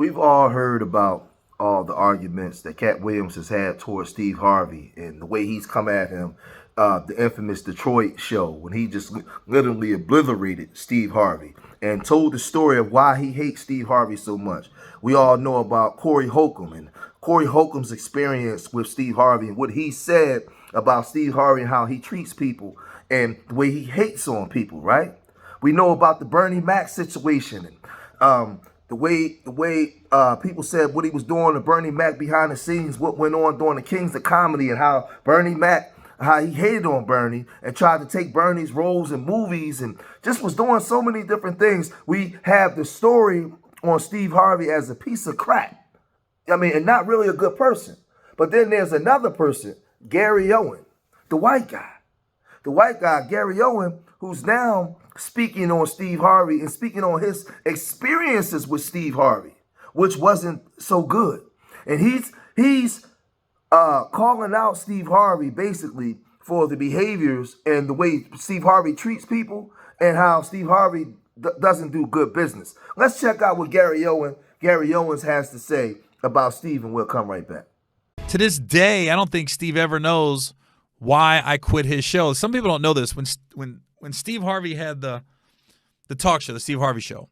We've all heard about all the arguments that Cat Williams has had towards Steve Harvey and the way he's come at him. The infamous Detroit show when he just literally obliterated Steve Harvey and told the story of why he hates Steve Harvey so much. We all know about Corey Holcomb and Corey Holcomb's experience with Steve Harvey and what he said about Steve Harvey and how he treats people and the way he hates on people, right? We know about the Bernie Mac situation and the way people said what he was doing to Bernie Mac behind the scenes, what went on during the Kings of Comedy, and how he hated on Bernie and tried to take Bernie's roles in movies and just was doing so many different things. We have the story on Steve Harvey as a piece of crap. I mean, and not really a good person. But then there's another person, Gary Owen, the white guy. The white guy, Gary Owen, who's now speaking on Steve Harvey and speaking on his experiences with Steve Harvey, which wasn't so good. And he's calling out Steve Harvey basically for the behaviors and the way Steve Harvey treats people and how Steve Harvey doesn't do good business. Let's check out what Gary Owens has to say about Steve, and we'll come right back. To this day, I don't think Steve ever knows why I quit his show. Some people don't know this. When Steve Harvey had the talk show, the Steve Harvey Show,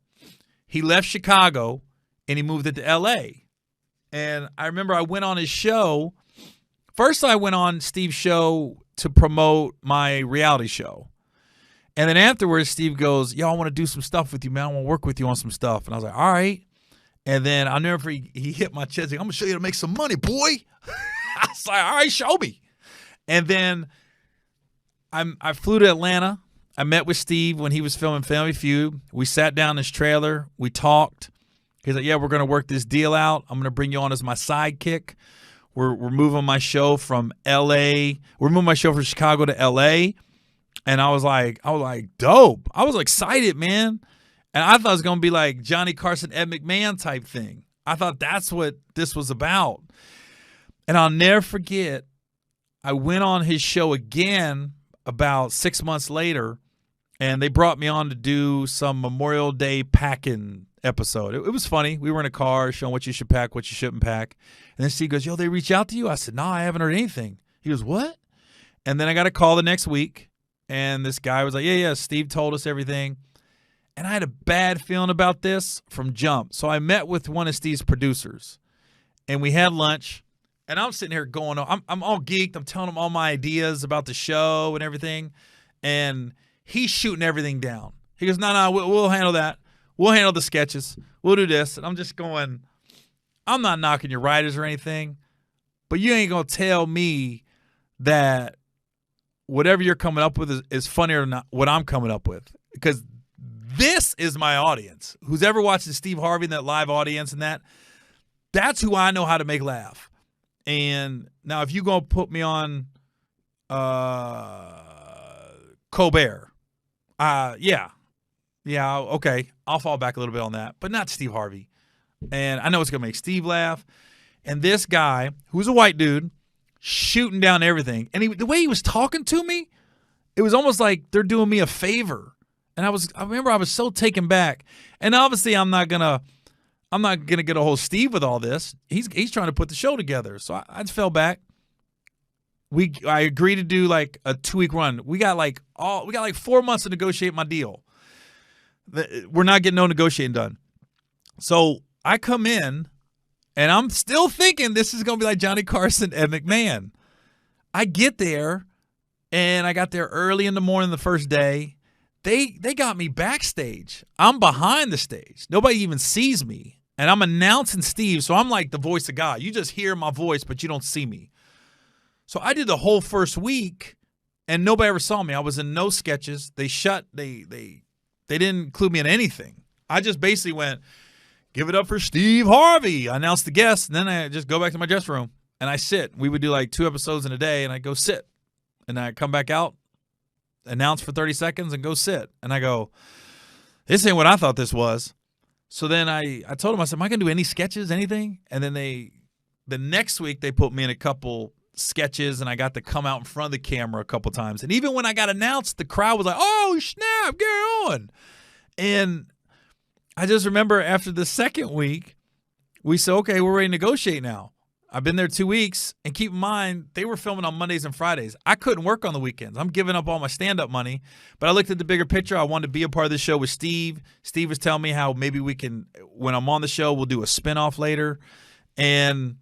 he left Chicago and he moved it to L.A. And I remember I went on his show. First, I went on Steve's show to promote my reality show. And then afterwards, Steve goes, yo, I want to do some stuff with you, man. I want to work with you on some stuff. And I was like, all right. And then I'll never forget, he hit my chest. Like, I'm going to show you how to make some money, boy. I was like, all right, show me. And then I flew to Atlanta. I met with Steve when he was filming Family Feud. We sat down in his trailer. We talked. He's like, yeah, we're going to work this deal out. I'm going to bring you on as my sidekick. We're moving my show from L.A. We're moving my show from Chicago to L.A. And I was like, dope. I was excited, man. And I thought it was going to be like Johnny Carson, Ed McMahon type thing. I thought that's what this was about. And I'll never forget, I went on his show again about 6 months later, and they brought me on to do some Memorial Day packing episode. It was funny. We were in a car showing what you should pack, what you shouldn't pack. And then Steve goes, yo, they reach out to you? I said, no, I haven't heard anything. He goes, what? And then I got a call the next week, and this guy was like, yeah, Steve told us everything. And I had a bad feeling about this from jump. So I met with one of Steve's producers, and we had lunch. And I'm sitting here going, I'm all geeked. I'm telling him all my ideas about the show and everything. And he's shooting everything down. He goes, no, we'll handle that. We'll handle the sketches. We'll do this. And I'm just going, I'm not knocking your writers or anything, but you ain't going to tell me that whatever you're coming up with is funnier than what I'm coming up with. Because this is my audience. Who's ever watching Steve Harvey in that live audience and that's who I know how to make laugh. And now if you're going to put me on Colbert, yeah, okay, I'll fall back a little bit on that, but not Steve Harvey. And I know it's going to make Steve laugh. And this guy, who's a white dude, shooting down everything. And the way he was talking to me, it was almost like they're doing me a favor. And I remember I was so taken back. And obviously I'm not gonna get a hold of Steve with all this. He's trying to put the show together. So I just fell back. I agreed to do like a 2-week run. We got like 4 months to negotiate my deal. We're not getting no negotiating done. So I come in and I'm still thinking this is gonna be like Johnny Carson, Ed McMahon. I get there and I got there early in the morning the first day. They got me backstage. I'm behind the stage. Nobody even sees me. And I'm announcing Steve, so I'm like the voice of God. You just hear my voice, but you don't see me. So I did the whole first week, and nobody ever saw me. I was in no sketches. They didn't include me in anything. I just basically went, give it up for Steve Harvey. I announced the guest, and then I just go back to my dressing room, and I sit. We would do like 2 episodes in a day, and I go sit. And I come back out, announce for 30 seconds, and go sit. And I go, this ain't what I thought this was. So then I told him, I said, am I going to do any sketches, anything? And then the next week they put me in a couple sketches, and I got to come out in front of the camera a couple times. And even when I got announced, the crowd was like, oh, snap, get on. And I just remember after the second week, we said, okay, we're ready to negotiate now. I've been there 2 weeks, and keep in mind, they were filming on Mondays and Fridays. I couldn't work on the weekends. I'm giving up all my stand-up money, but I looked at the bigger picture. I wanted to be a part of the show with Steve. Steve was telling me how maybe we can, when I'm on the show, we'll do a spinoff later, and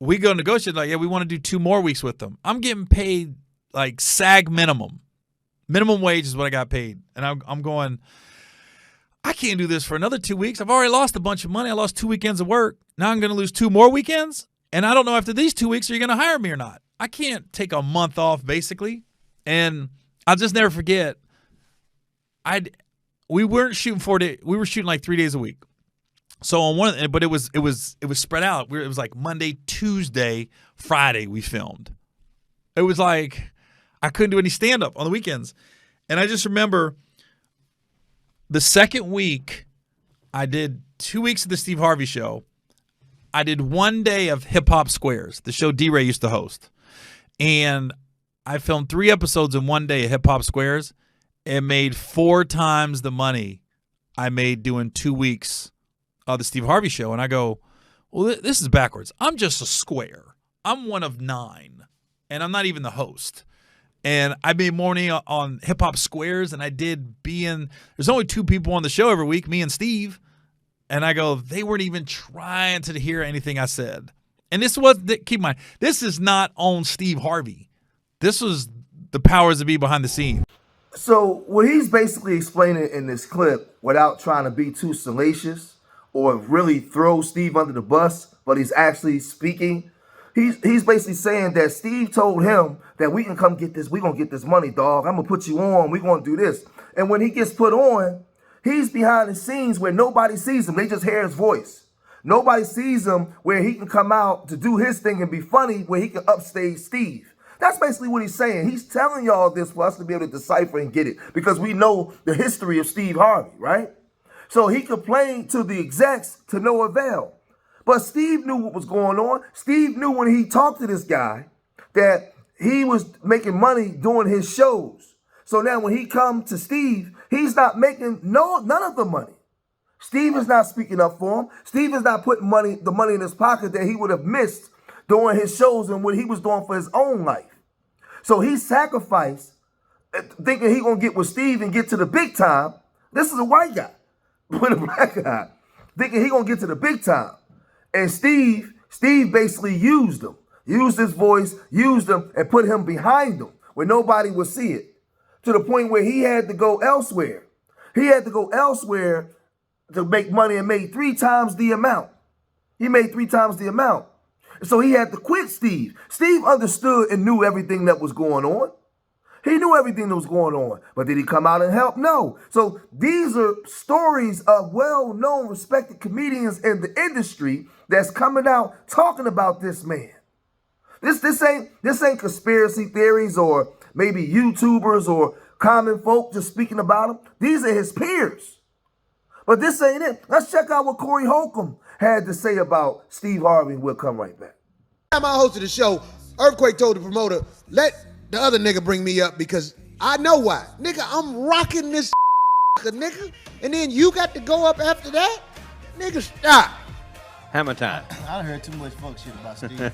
we go negotiate, like, yeah, we want to do 2 more weeks with them. I'm getting paid like SAG minimum. Minimum wage is what I got paid, and I'm going, I can't do this for another 2 weeks. I've already lost a bunch of money. I lost 2 weekends of work. Now I'm going to lose 2 more weekends? And I don't know after these 2 weeks, are you going to hire me or not? I can't take a month off, basically. And I'll just never forget, we weren't shooting 4 days. We were shooting like 3 days a week. So on one, but it was spread out. It was like Monday, Tuesday, Friday we filmed. It was like I couldn't do any stand-up on the weekends. And I just remember the second week, I did 2 weeks of the Steve Harvey show. I did 1 day of Hip Hop Squares, the show D-Ray used to host. And I filmed 3 episodes in 1 day of Hip Hop Squares and made 4 times the money I made doing 2 weeks of the Steve Harvey show. And I go, well, this is backwards. I'm just a square. I'm one of 9, and I'm not even the host. And I made more money on Hip Hop Squares than I did there's only 2 people on the show every week, me and Steve. And I go, they weren't even trying to hear anything I said. And keep in mind, this is not on Steve Harvey. This was the powers that be behind the scenes. So what he's basically explaining in this clip, without trying to be too salacious or really throw Steve under the bus, but he's actually speaking, he's basically saying that Steve told him that we can come get this, we're going to get this money, dog. I'm going to put you on, we're going to do this. And when he gets put on, he's behind the scenes where nobody sees him. They just hear his voice. Nobody sees him where he can come out to do his thing and be funny, where he can upstage Steve. That's basically what he's saying. He's telling y'all this for us to be able to decipher and get it, because we know the history of Steve Harvey, right? So he complained to the execs to no avail. But Steve knew what was going on. Steve knew when he talked to this guy that he was making money doing his shows. So now when he come to Steve, he's not making none of the money. Steve is not speaking up for him. Steve is not putting the money in his pocket that he would have missed doing his shows and what he was doing for his own life. So he sacrificed, thinking he gonna get with Steve and get to the big time. This is a white guy with a black guy, thinking he gonna get to the big time. And Steve basically used him, used his voice, used him, and put him behind him where nobody would see it, to the point where he had to go elsewhere. He had to go elsewhere to make money and made 3 times the amount. He made 3 times the amount. So he had to quit Steve. Steve understood and knew everything that was going on. He knew everything that was going on. But did he come out and help? No. So these are stories of well-known, respected comedians in the industry that's coming out talking about this man. This ain't conspiracy theories or maybe YouTubers or common folk just speaking about him. These are his peers. But this ain't it. Let's check out what Corey Holcomb had to say about Steve Harvey. We'll come right back. Time I hosted the show, Earthquake told the promoter, let the other nigga bring me up because I know why. Nigga, I'm rocking this nigga, and then you got to go up after that? Nigga, stop. Hammer time. I done heard too much fuck shit about Steve.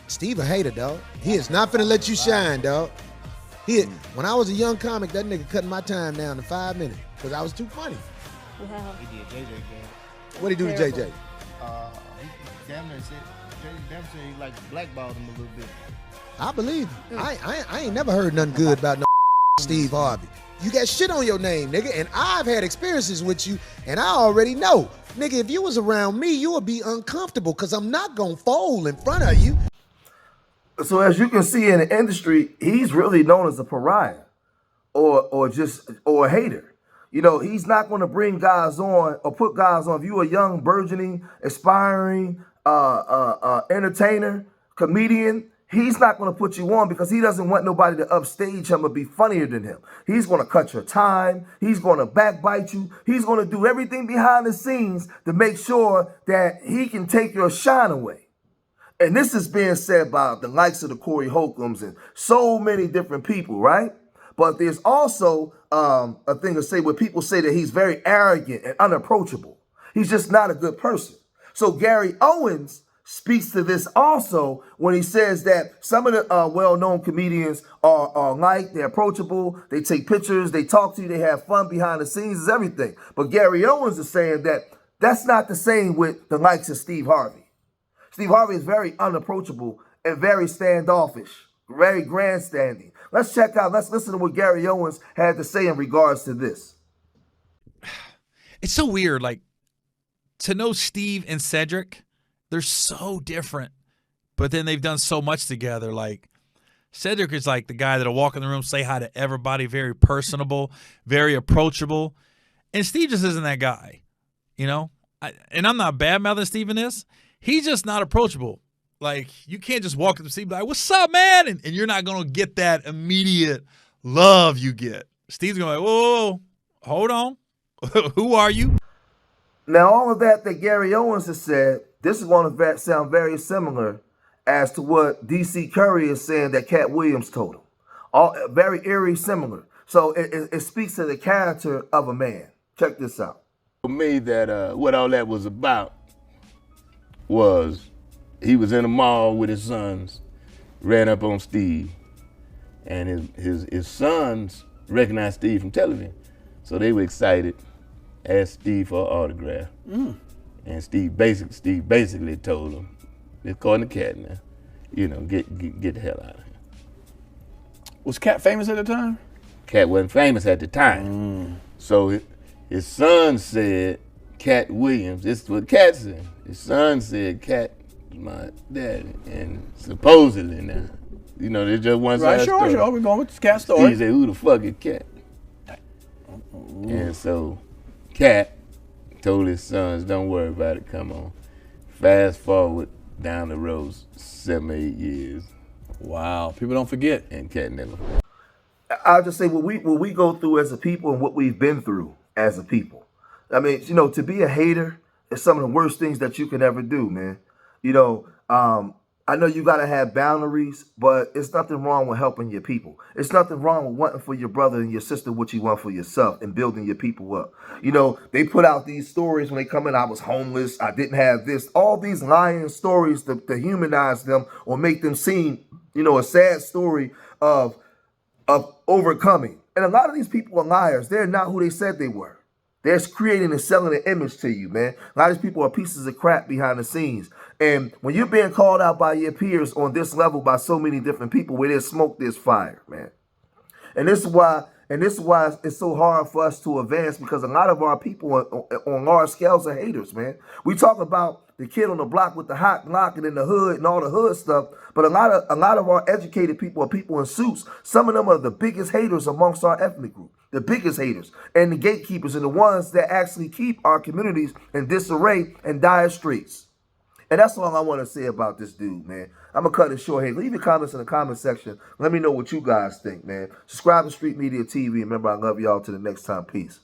Steve a hater, dog. He is not finna let you shine, dog. When I was a young comic, that nigga cut my time down to 5 minutes because I was too funny. Wow. He did JJ game. What'd he do to JJ? He damn near said, JJ damn sure he like blackballed him a little bit. I believe him. I ain't never heard nothing good about no Steve Harvey. You got shit on your name, nigga, and I've had experiences with you, and I already know. Nigga, if you was around me, you would be uncomfortable because I'm not gonna fold in front of you. So as you can see in the industry, he's really known as a pariah or a hater. You know, he's not going to bring guys on or put guys on. If you're a young, burgeoning, aspiring entertainer, comedian, he's not going to put you on because he doesn't want nobody to upstage him or be funnier than him. He's going to cut your time. He's going to backbite you. He's going to do everything behind the scenes to make sure that he can take your shine away. And this is being said by the likes of the Corey Holcombs and so many different people, right? But there's also a thing to say where people say that he's very arrogant and unapproachable. He's just not a good person. So Gary Owens speaks to this also when he says that some of the well-known comedians are liked, they're approachable, they take pictures, they talk to you, they have fun behind the scenes, is everything. But Gary Owens is saying that that's not the same with the likes of Steve Harvey. Steve Harvey is very unapproachable and very standoffish, very grandstanding. Let's listen to what Gary Owens had to say in regards to this. It's so weird, like, to know Steve and Cedric, they're so different, but then they've done so much together. Like, Cedric is like the guy that'll walk in the room, say hi to everybody, very personable, very approachable. And Steve just isn't that guy, you know? And I'm not bad-mouthing Steve in this. He's just not approachable. Like, you can't just walk up to Steve and be like, what's up, man? And you're not going to get that immediate love you get. Steve's going to be like, whoa, hold on. Who are you? Now, all of that Gary Owens has said, this is going to sound very similar as to what D.C. Curry is saying that Katt Williams told him. All very eerie similar. So it speaks to the character of a man. Check this out. For me, that what all that was about was he was in a mall with his sons, ran up on Steve, and his sons recognized Steve from television. So they were excited, asked Steve for an autograph. And Steve basically told him, according to Katt now, you know, get the hell out of here. Was Katt famous at the time? Katt wasn't famous at the time. So his son said, Katt Williams, this is what Katt said. His son said, Katt is my daddy. And supposedly now, you know, there's just one side story. Sure. We're going with the Katt story. Steve said, who the fuck is Katt? And so Katt told his sons, don't worry about it, come on. Fast forward down the road 7, 8 years. Wow, people don't forget. And Katt never. I'll just say what we go through as a people and what we've been through as a people. I mean, you know, to be a hater is some of the worst things that you can ever do, man. You know, I know you got to have boundaries, but it's nothing wrong with helping your people. It's nothing wrong with wanting for your brother and your sister what you want for yourself and building your people up. You know, they put out these stories when they come in, I was homeless, I didn't have this, all these lying stories to humanize them or make them seem, you know, a sad story of overcoming. And a lot of these people are liars. They're not who they said they were. They're creating and selling an image to you, man. A lot of these people are pieces of crap behind the scenes. And when you're being called out by your peers on this level by so many different people, where there's smoke, there's fire, man. And this is why it's so hard for us to advance, because a lot of our people on large scales are haters, man. We talk about the kid on the block with the hot block and in the hood and all the hood stuff, but a lot of our educated people are people in suits. Some of them are the biggest haters amongst our ethnic group, the biggest haters, and the gatekeepers, and the ones that actually keep our communities in disarray and dire straits. And that's all I want to say about this dude, man. I'm going to cut it short here. Leave your comments in the comment section. Let me know what you guys think, man. Subscribe to Street Media TV. Remember, I love y'all. Till the next time. Peace.